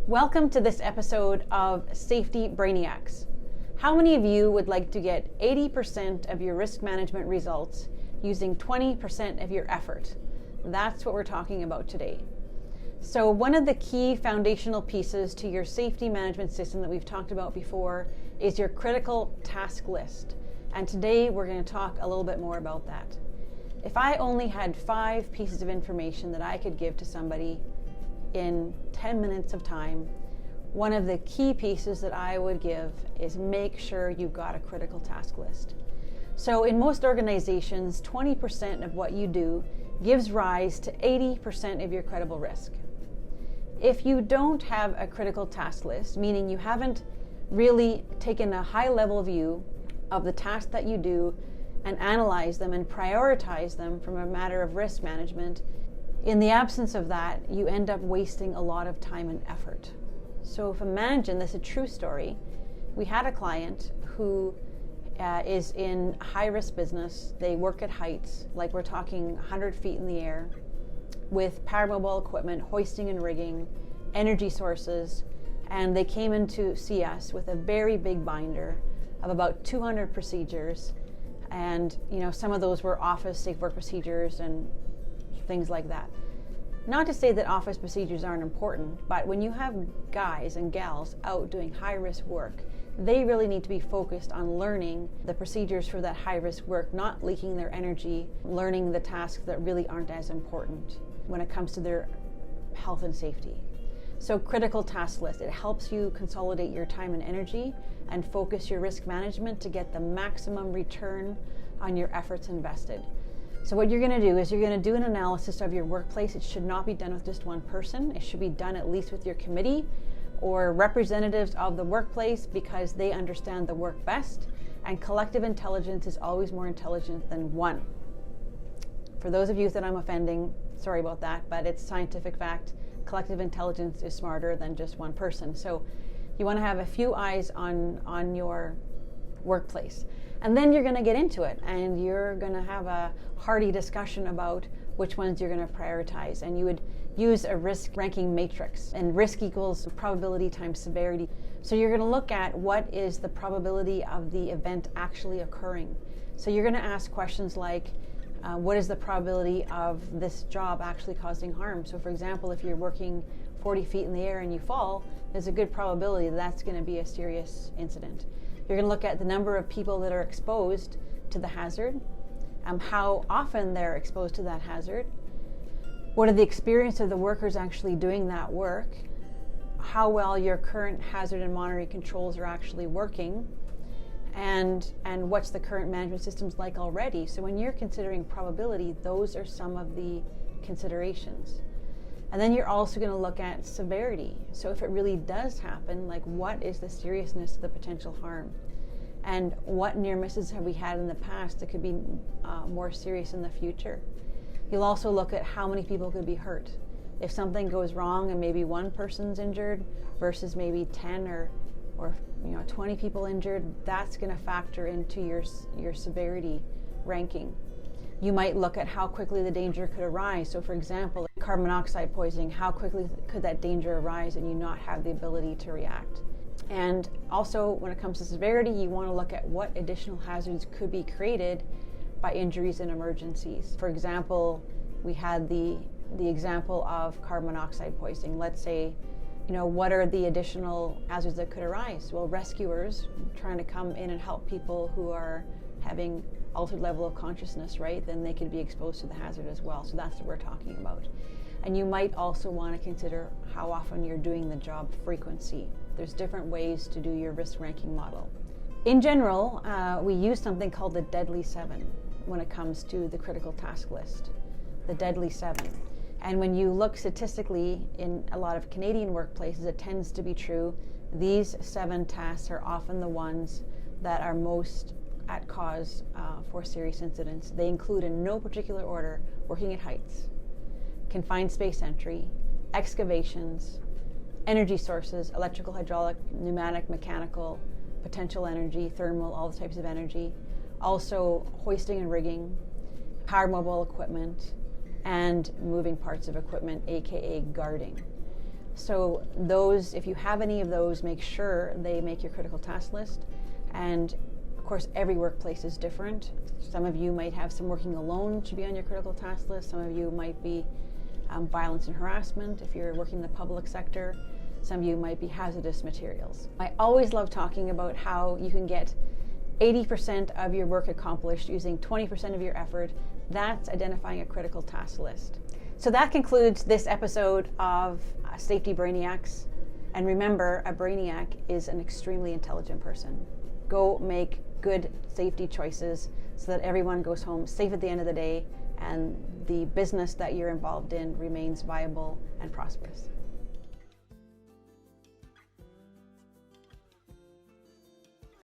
Welcome to this episode of Safety Brainiacs. How many of you would like to get 80% of your risk management results using 20% of your effort? That's what we're talking about today. So one of the key foundational pieces to your safety management system that we've talked about before is your critical task list. And today we're going to talk a little bit more about that. If I only had 5 pieces of information that I could give to somebody in 10 minutes of time, one of the key pieces that I would give is make sure you've got a critical task list. So in most organizations, 20% of what you do gives rise to 80% of your credible risk. If you don't have a critical task list, meaning you haven't really taken a high level view of the tasks that you do and analyze them and prioritize them from a matter of risk management, in the absence of that, you end up wasting a lot of time and effort. So if imagine, this is a true story, we had a client who is in high-risk business. They work at heights, like we're talking 100 feet in the air, with paramobile equipment, hoisting and rigging, energy sources, and they came in to see us with a very big binder of about 200 procedures, and some of those were office safe work procedures and things like that. Not to say that office procedures aren't important, but when you have guys and gals out doing high-risk work, they really need to be focused on learning the procedures for that high-risk work, not leaking their energy, learning the tasks that really aren't as important when it comes to their health and safety. So critical task list, it helps you consolidate your time and energy and focus your risk management to get the maximum return on your efforts invested. So what you're going to do is you're going to do an analysis of your workplace. It should not be done with just one person. It should be done at least with your committee or representatives of the workplace, because they understand the work best, and collective intelligence is always more intelligent than one. For those of you that I'm offending, sorry about that, but it's scientific fact. Collective intelligence is smarter than just one person. So you want to have a few eyes on your workplace. And then you're going to get into it, and you're going to have a hearty discussion about which ones you're going to prioritize. And you would use a risk ranking matrix, and risk equals probability times severity. So you're going to look at what is the probability of the event actually occurring. So you're going to ask questions like, what is the probability of this job actually causing harm? So for example, if you're working 40 feet in the air and you fall, there's a good probability that's going to be a serious incident. You're going to look at the number of people that are exposed to the hazard, how often they're exposed to that hazard, what are the experience of the workers actually doing that work, how well your current hazard and monitoring controls are actually working, and what's the current management systems like already. So when you're considering probability, those are some of the considerations. And then you're also going to look at severity. So if it really does happen, like what is the seriousness of the potential harm? And what near misses have we had in the past that could be more serious in the future? You'll also look at how many people could be hurt. If something goes wrong and maybe one person's injured versus maybe 10 or 20 people injured, that's going to factor into your severity ranking. You might look at how quickly the danger could arise. So for example, carbon monoxide poisoning, how quickly could that danger arise and you not have the ability to react? And also when it comes to severity, you want to look at what additional hazards could be created by injuries and emergencies. For example, we had the example of carbon monoxide poisoning. Let's say, what are the additional hazards that could arise? Well, rescuers trying to come in and help people who are having altered level of consciousness, right? Then they could be exposed to the hazard as well. So that's what we're talking about. And you might also want to consider how often you're doing the job frequency. There's different ways to do your risk ranking model. In general, we use something called the Deadly 7 when it comes to the critical task list, the Deadly 7. And when you look statistically in a lot of Canadian workplaces, it tends to be true. These 7 tasks are often the ones that are most at cause for serious incidents. They include, in no particular order, working at heights, confined space entry, excavations, energy sources, electrical, hydraulic, pneumatic, mechanical, potential energy, thermal, all the types of energy, also hoisting and rigging, power mobile equipment, and moving parts of equipment, aka guarding. So those, if you have any of those, make sure they make your critical task list. And of course, every workplace is different. Some of you might have some working alone should be on your critical task list. Some of you might be violence and harassment if you're working in the public sector. Some of you might be hazardous materials. I always love talking about how you can get 80% of your work accomplished using 20% of your effort. That's identifying a critical task list. So that concludes this episode of Safety Brainiacs. And remember, a Brainiac is an extremely intelligent person. Go make good safety choices so that everyone goes home safe at the end of the day and the business that you're involved in remains viable and prosperous.